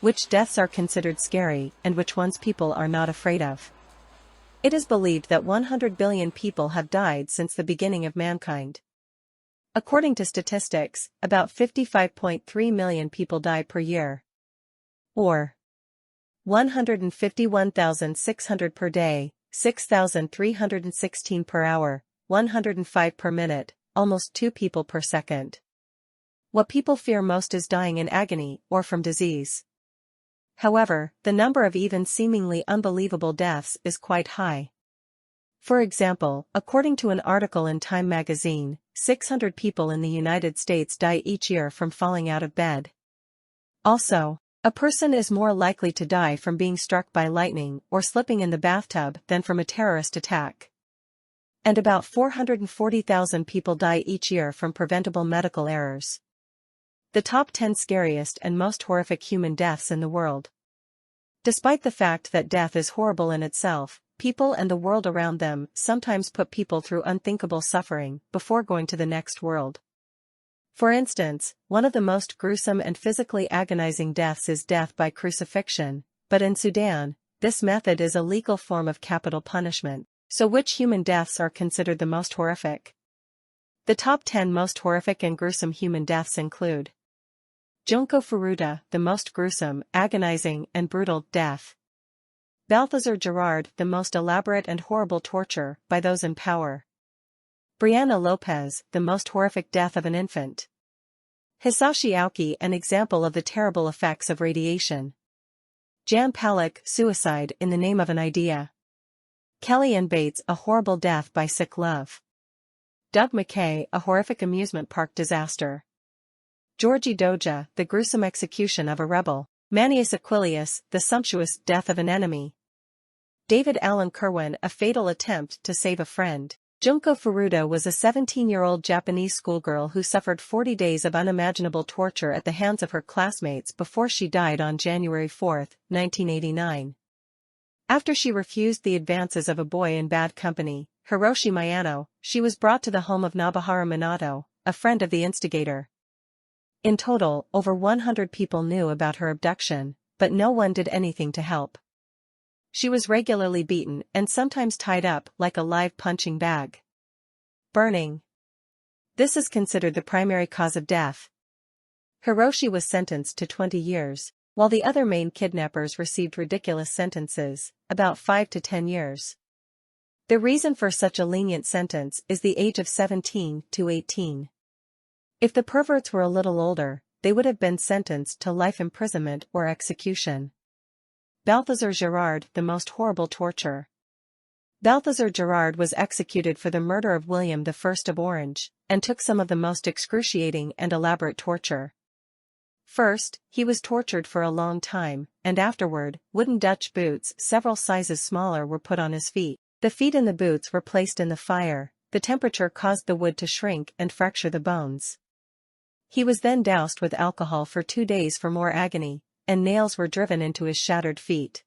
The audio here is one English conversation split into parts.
Which deaths are considered scary and which ones people are not afraid of? It is believed that 100 billion people have died since the beginning of mankind. According to statistics, about 55.3 million people die per year. Or 151,600 per day, 6,316 per hour, 105 per minute, almost 2 people per second. What people fear most is dying in agony or from disease. However, the number of even seemingly unbelievable deaths is quite high. For example, according to an article in Time magazine, 600 people in the United States die each year from falling out of bed. Also, a person is more likely to die from being struck by lightning or slipping in the bathtub than from a terrorist attack. And about 440,000 people die each year from preventable medical errors. The top 10 scariest and most horrific human deaths in the world. Despite the fact that death is horrible in itself, people and the world around them sometimes put people through unthinkable suffering before going to the next world. For instance, one of the most gruesome and physically agonizing deaths is death by crucifixion, but in Sudan, this method is a legal form of capital punishment. So which human deaths are considered the most horrific? The top 10 most horrific and gruesome human deaths include Junko Furuta, the most gruesome, agonizing, and brutal death. Balthazar Gerard, the most elaborate and horrible torture by those in power. Brianna Lopez, the most horrific death of an infant. Hisashi Aoki, an example of the terrible effects of radiation. Jan Palak, suicide in the name of an idea. Kellyanne Bates, a horrible death by sick love. Doug McKay, a horrific amusement park disaster. Georgie Doja, the gruesome execution of a rebel. Manius Aquilius, the sumptuous death of an enemy. David Allen Kerwin, a fatal attempt to save a friend. Junko Furuta was a 17-year-old Japanese schoolgirl who suffered 40 days of unimaginable torture at the hands of her classmates before she died on January 4, 1989. After she refused the advances of a boy in bad company, Hiroshi Miyano, she was brought to the home of Nobuharu Minato, a friend of the instigator. In total, over 100 people knew about her abduction, but no one did anything to help. She was regularly beaten and sometimes tied up like a live punching bag. Burning. This is considered the primary cause of death. Hiroshi was sentenced to 20 years, while the other main kidnappers received ridiculous sentences, about 5 to 10 years. The reason for such a lenient sentence is the age of 17 to 18. If the perverts were a little older, they would have been sentenced to life imprisonment or execution. Balthazar Gerard, the most horrible torture. Balthazar Gerard was executed for the murder of William I of Orange, and took some of the most excruciating and elaborate torture. First, he was tortured for a long time, and afterward, wooden Dutch boots several sizes smaller were put on his feet. The feet in the boots were placed in the fire, the temperature caused the wood to shrink and fracture the bones. He was then doused with alcohol for 2 days for more agony, and nails were driven into his shattered feet.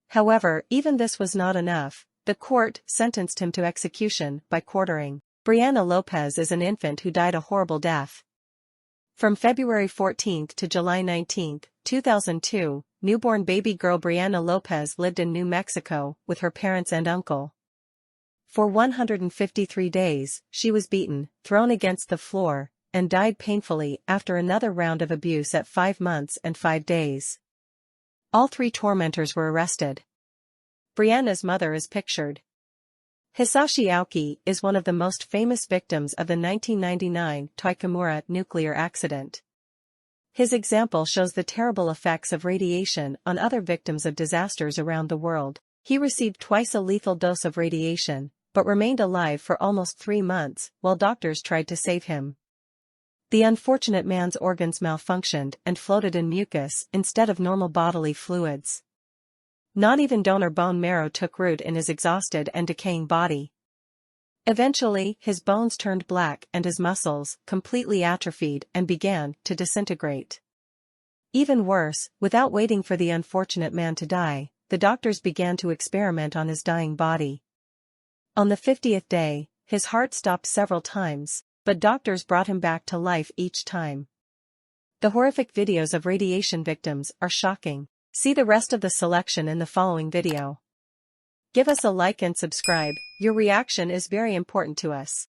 However, even this was not enough. The court sentenced him to execution by quartering. Brianna Lopez is an infant who died a horrible death. From February 14 to July 19, 2002, newborn baby girl Brianna Lopez lived in New Mexico with her parents and uncle. For 153 days, she was beaten, thrown against the floor, and died painfully after another round of abuse at 5 months and 5 days. All 3 tormentors were arrested. Brianna's mother is pictured. Hisashi Aoki is one of the most famous victims of the 1999 Toikamura nuclear accident. His example shows the terrible effects of radiation on other victims of disasters around the world. He received twice a lethal dose of radiation, but remained alive for almost 3 months while doctors tried to save him. The unfortunate man's organs malfunctioned and floated in mucus instead of normal bodily fluids. Not even donor bone marrow took root in his exhausted and decaying body. Eventually, his bones turned black and his muscles completely atrophied and began to disintegrate. Even worse, without waiting for the unfortunate man to die, the doctors began to experiment on his dying body. On the 50th day, his heart stopped several times, but doctors brought him back to life each time. The horrific videos of radiation victims are shocking. See the rest of the selection in the following video. Give us a like and subscribe, your reaction is very important to us.